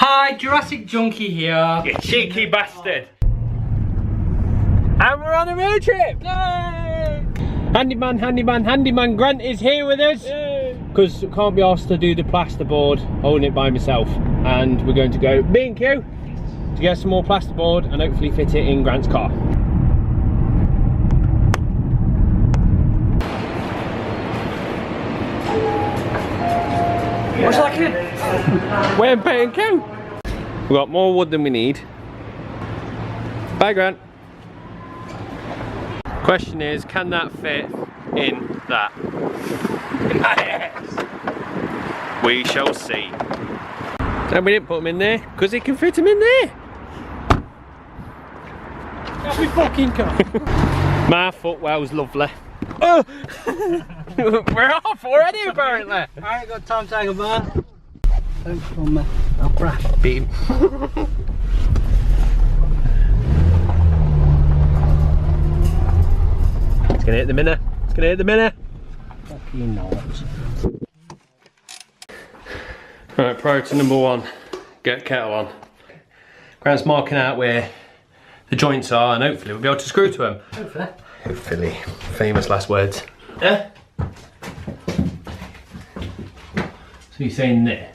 Hi, Jurassic Junkie here. You cheeky bastard. And we're on a road trip! Yay! Handyman Grant is here with us. Because I can't be asked to do the plasterboard, holding it by myself. And we're going to go B&Q to get some more plasterboard and hopefully fit it in Grant's car. What's that? We're in B&Q. We've got more wood than we need. Bye, Grant. Question is, can that fit in that? Yes. We shall see. And we didn't put him in there because he can fit him in there. Every fucking car. My footwell's lovely. Oh! We're off already apparently. I ain't got time to hang about. Don't come me. I'll crash. Beat him. It's gonna hit the minute. It's gonna hit the minute. Fucking not. Right, priority number one, get kettle on. Grant's marking out where the joints are and hopefully we'll be able to screw to them. Hopefully. Hopefully. Famous last words. Yeah? So you're saying there?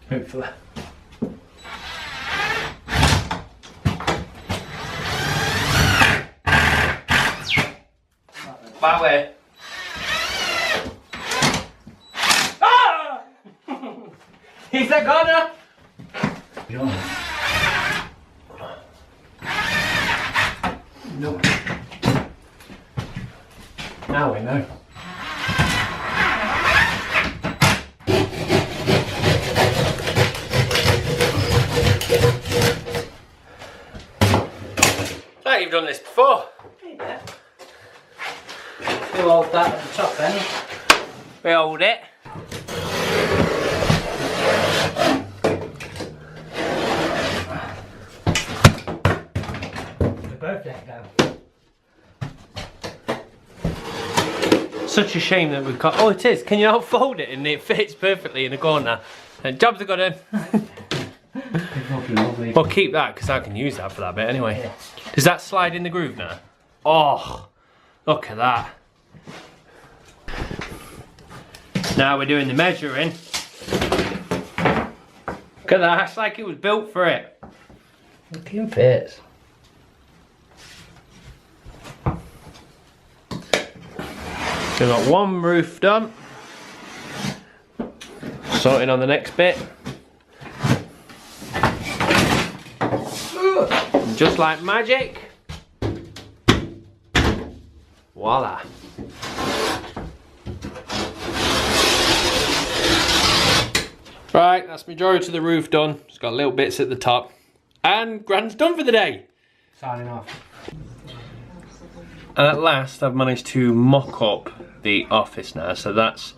Hopefully. By way. Ah! He's a goner! No. Now we know. Like you've done this before. Yeah. We'll hold that at the top end. We hold it. The birthday down. Such a shame that we've got. Oh, it is. Can you not fold it and it fits perfectly in the corner? And jobs are good in. Well, keep that because I can use that for that bit anyway. Yeah. Does that slide in the groove now? Oh, look at that. Now we're doing the measuring. Look at that. It's like it was built for it. Looking fits. We've got one roof done. Sorting on the next bit. And just like magic, voila. Right, that's majority of the roof done. It's got little bits at the top. And Grant's done for the day. Signing off. And at last I've managed to mock up the office now, so that's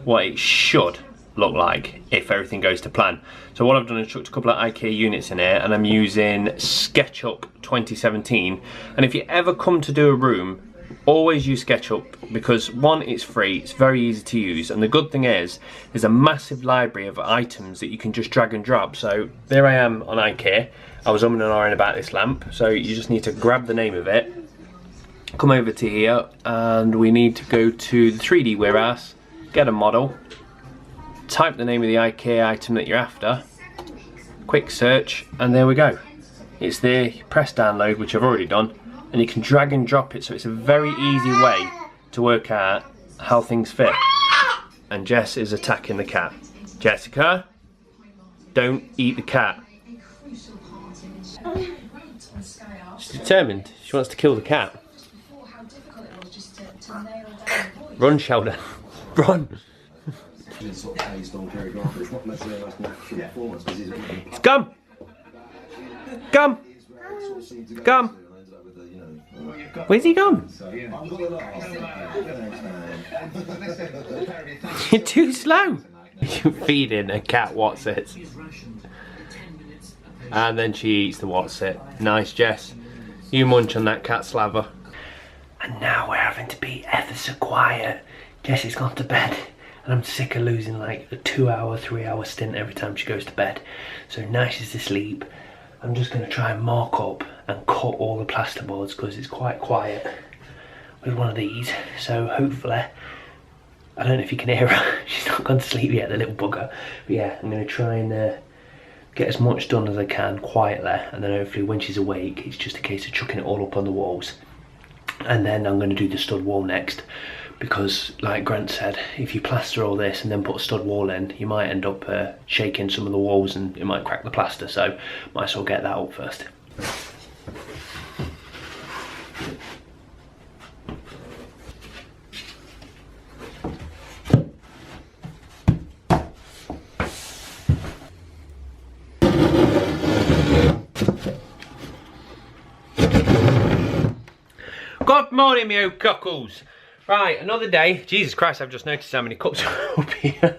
what it should look like if everything goes to plan. So what I've done is chucked a couple of IKEA units in here and I'm using SketchUp 2017, and if you ever come to do a room, always use SketchUp because one, it's free, it's very easy to use, and the good thing is there's a massive library of items that you can just drag and drop. So there I am on IKEA. I was umming and ahhing about this lamp, so you just need to grab the name of it, come over to here, and we need to go to the 3D warehouse, get a model, type the name of the IKEA item that you're after, quick search, and there we go. It's there. You press download, which I've already done, and you can drag and drop it, so it's a very easy way to work out how things fit. And Jess is attacking the cat. Jessica, don't eat the cat. She's determined. She wants to kill the cat. Run, Sheldon. Run. It's gum. Gum. Gum. Where's he gone? You're too slow. You're feeding a cat What's-It. And then she eats the What's-It. Nice, Jess. You munch on that cat slaver. And now we're having to be ever so quiet. Jessie's gone to bed and I'm sick of losing like a 2 hour, 3 hour stint every time she goes to bed. So now she's asleep, I'm just going to try and mark up and cut all the plasterboards because it's quite quiet with one of these. So hopefully, I don't know if you can hear her, she's not gone to sleep yet, the little bugger. But yeah, I'm going to try and get as much done as I can quietly, and then hopefully when she's awake, it's just a case of chucking it all up on the walls. And then I'm going to do the stud wall next, because like Grant said, if you plaster all this and then put a stud wall in, you might end up shaking some of the walls and it might crack the plaster, so might as well get that up first. Good morning, me old cockles. Right, another day. Jesus Christ, I've just noticed how many cups are up here.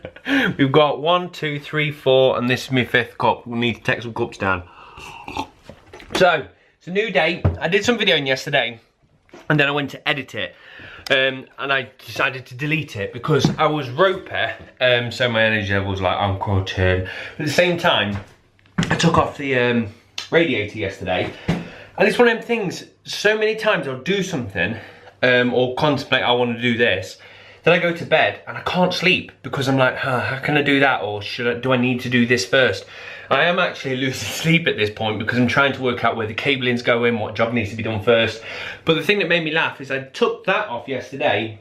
We've got 1, 2, 3, 4, and this is my 5th cup. We need to take some cups down. So, it's a new day. I did some videoing yesterday, and then I went to edit it. And I decided to delete it because I was ropey, so my energy level was like on quarter. At the same time, I took off the radiator yesterday. And it's one of them things, so many times I'll do something, or contemplate I want to do this, then I go to bed and I can't sleep because I'm like, how can I do that, or do I need to do this first? I am actually losing sleep at this point because I'm trying to work out where the cabling's going, what job needs to be done first. But the thing that made me laugh is I took that off yesterday,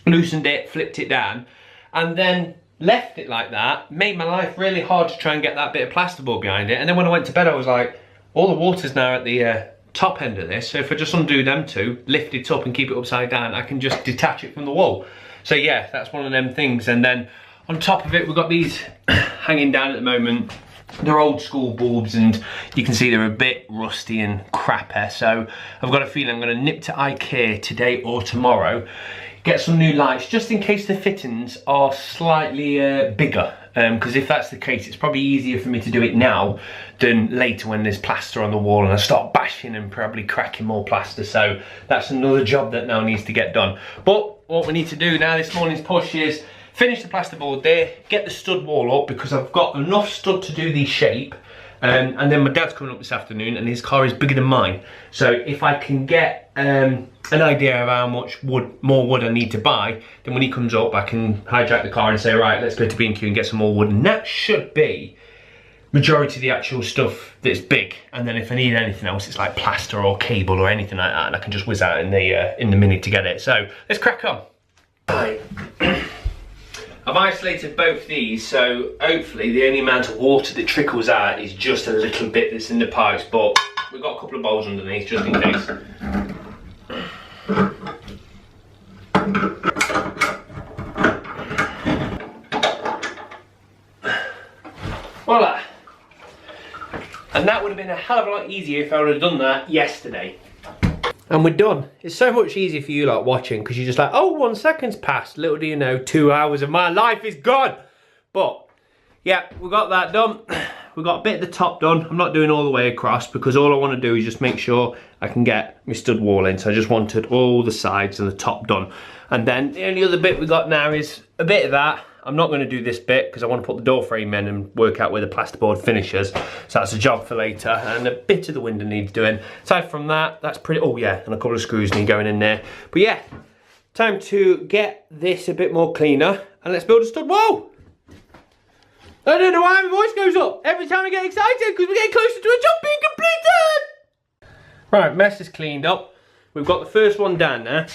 loosened it, flipped it down, and then left it like that, made my life really hard to try and get that bit of plasterboard behind it. And then when I went to bed I was like, all the water's now at the top end of this, so if I just undo them two, lift it up and keep it upside down, I can just detach it from the wall. So yeah, that's one of them things. And then on top of it, we've got these hanging down at the moment. They're old school bulbs and you can see they're a bit rusty and crappy, so I've got a feeling I'm going to nip to IKEA today or tomorrow, get some new lights just in case the fittings are slightly bigger, because if that's the case, it's probably easier for me to do it now than later when there's plaster on the wall and I start bashing and probably cracking more plaster. So that's another job that now needs to get done. But what we need to do now, this morning's push, is finish the plasterboard there, get the stud wall up because I've got enough stud to do the shape. And then my dad's coming up this afternoon and his car is bigger than mine. So if I can get an idea of how much more wood I need to buy, then when he comes up I can hijack the car and say, right, let's go to B&Q and get some more wood. And that should be majority of the actual stuff that's big. And then if I need anything else, it's like plaster or cable or anything like that, and I can just whiz out in the Mini to get it. So let's crack on. Right. I've isolated both these, so hopefully the only amount of water that trickles out is just a little bit that's in the pipes, but we've got a couple of bowls underneath just in case. Voila! And that would have been a hell of a lot easier if I would have done that yesterday. And we're done. It's so much easier for you like watching because you're just like, oh, 1 second's passed. Little do you know, 2 hours of my life is gone. But yeah, we got that done. We got a bit of the top done. I'm not doing all the way across because all I want to do is just make sure I can get my stud wall in. So I just wanted all the sides and the top done. And then the only other bit we got now is a bit of that. I'm not going to do this bit because I want to put the door frame in and work out where the plasterboard finishes. So that's a job for later. And a bit of the window needs doing. Aside from that, that's pretty, oh yeah, and a couple of screws need going in there. But yeah, time to get this a bit more cleaner and let's build a stud wall. I don't know why my voice goes up every time I get excited because we're getting closer to a job being completed. Right, mess is cleaned up. We've got the first one down there.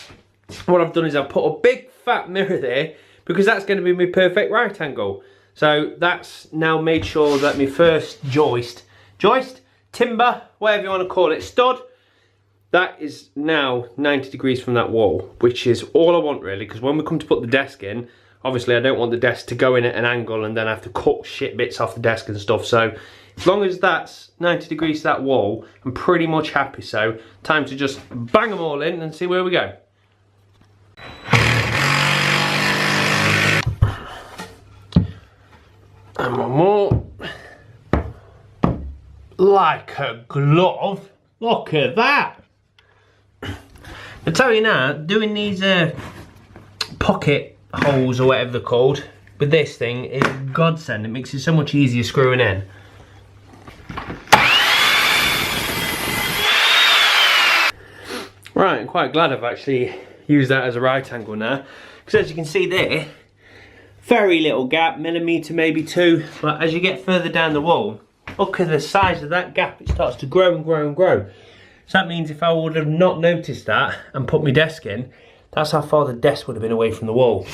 What I've done is I've put a big fat mirror there because that's going to be my perfect right angle. So that's now made sure that my first joist, timber, whatever you want to call it, stud, that is now 90 degrees from that wall, which is all I want really, because when we come to put the desk in, obviously I don't want the desk to go in at an angle and then I have to cut shit bits off the desk and stuff. So as long as that's 90 degrees to that wall, I'm pretty much happy. So time to just bang them all in and see where we go. And one more. Like a glove. Look at that. I tell you now, doing these pocket holes or whatever they're called with this thing is a godsend. It makes it so much easier screwing in. Right, I'm quite glad I've actually used that as a right angle now, because as you can see there, very little gap, millimetre maybe 2, but as you get further down the wall, look at the size of that gap, it starts to grow and grow and grow. So that means if I would have not noticed that and put my desk in, that's how far the desk would have been away from the wall.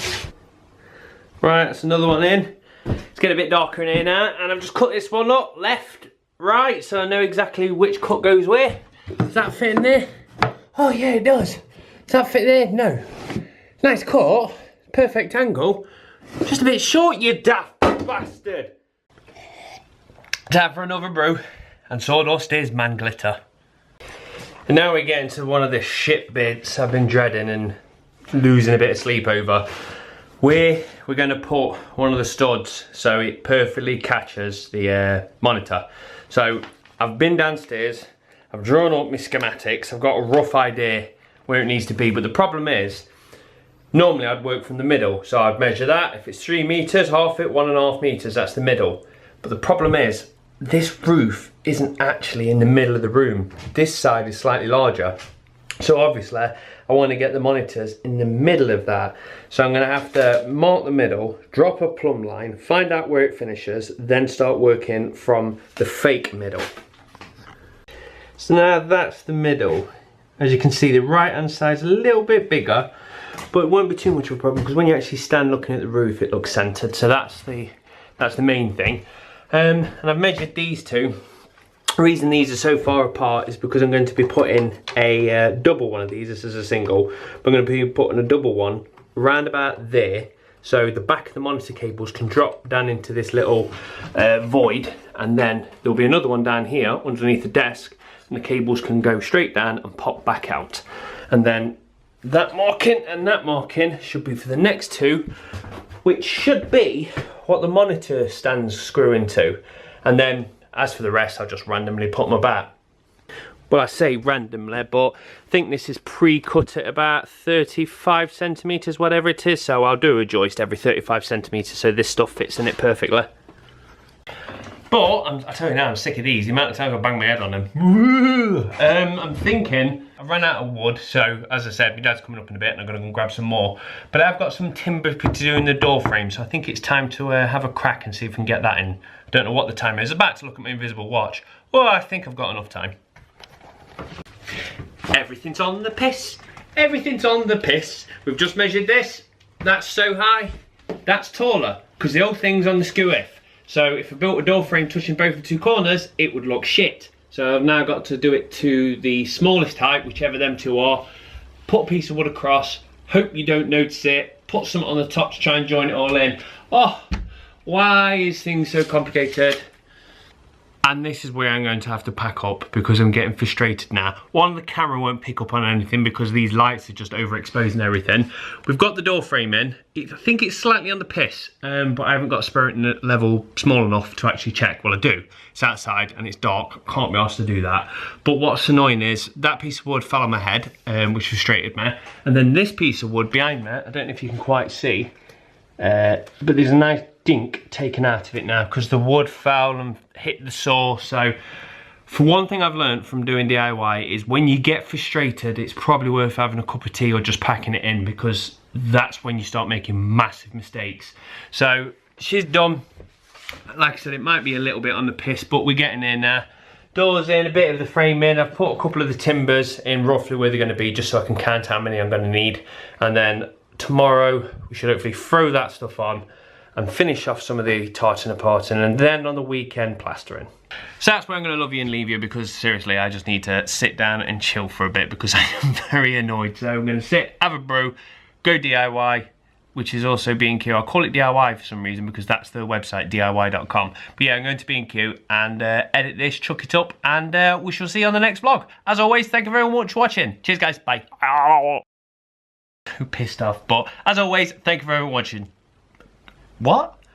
Right, that's another one in. It's getting a bit darker in here now, and I've just cut this one up, left, right, so I know exactly which cut goes where. Does that fit in there? Oh yeah, it does. Does that fit there? No. Nice cut, perfect angle. Just a bit short, you daft bastard. Time for another brew, and sawdust is man glitter. And now we're getting to one of the shit bits I've been dreading and losing a bit of sleep over. We're going to put one of the studs so it perfectly catches the monitor. So I've been downstairs, I've drawn up my schematics, I've got a rough idea where it needs to be, but the problem is, normally I'd work from the middle, so I'd measure that. If it's 3 metres, half it, 1.5 metres, that's the middle. But the problem is, this roof isn't actually in the middle of the room. This side is slightly larger. So obviously, I want to get the monitors in the middle of that. So I'm going to have to mark the middle, drop a plumb line, find out where it finishes, then start working from the fake middle. So now that's the middle. As you can see, the right hand side's a little bit bigger, but it won't be too much of a problem because when you actually stand looking at the roof, it looks centered. So that's the main thing. And I've measured these two. The reason these are so far apart is because I'm going to be putting a double one of these. This is a single, but I'm going to be putting a double one around about there, so the back of the monitor cables can drop down into this little void, and then there'll be another one down here underneath the desk, and the cables can go straight down and pop back out. And then that marking and that marking should be for the next two, which should be what the monitor stands screw into. And then as for the rest, I'll just randomly put them about. Well, I say randomly, but I think this is pre-cut at about 35 centimetres, whatever it is, so I'll do a joist every 35 centimetres so this stuff fits in it perfectly. But, I tell you now, I'm sick of these. The amount of times I bang my head on them. I'm thinking, I've run out of wood, so as I said, my dad's coming up in a bit and I'm going to go and grab some more. But I've got some timber to do in the door frame, so I think it's time to have a crack and see if we can get that in. I don't know what the time is. I'm about to look at my invisible watch. Well, I think I've got enough time. Everything's on the piss. Everything's on the piss. We've just measured this. That's so high. That's taller, because the old thing's on the skew-if. So if I built a door frame touching both the two corners, it would look shit. So I've now got to do it to the smallest height, whichever them two are, put a piece of wood across, hope you don't notice it, put something on the top to try and join it all in. Oh, why is things so complicated? And this is where I'm going to have to pack up because I'm getting frustrated now. One, the camera won't pick up on anything because these lights are just overexposing everything. We've got the door frame in. I think it's slightly on the piss, but I haven't got a spirit level small enough to actually check. Well, I do. It's outside and it's dark. Can't be asked to do that. But what's annoying is that piece of wood fell on my head, which frustrated me. And then this piece of wood behind me, I don't know if you can quite see, but there's a nice dink taken out of it now because the wood fell and hit the saw. So for one thing I've learned from doing DIY is when you get frustrated, it's probably worth having a cup of tea or just packing it in, because that's when you start making massive mistakes. So she's done. Like I said, it might be a little bit on the piss, but we're getting in now. Doors in, a bit of the frame in. I've put a couple of the timbers in roughly where they're going to be just so I can count how many I'm going to need. And then tomorrow we should hopefully throw that stuff on and finish off some of the tartan apart, and then on the weekend plastering. So that's where I'm going to love you and leave you, because seriously I just need to sit down and chill for a bit because I am very annoyed. So I'm going to sit, have a brew, go DIY, which is also B&Q. I'll call it DIY for some reason because that's the website, diy.com. But yeah, I'm going to B&Q and edit this, chuck it up, and we shall see you on the next vlog. As always, thank you very much for watching. Cheers guys, bye. Pissed off, but as always, thank you very much for watching. What?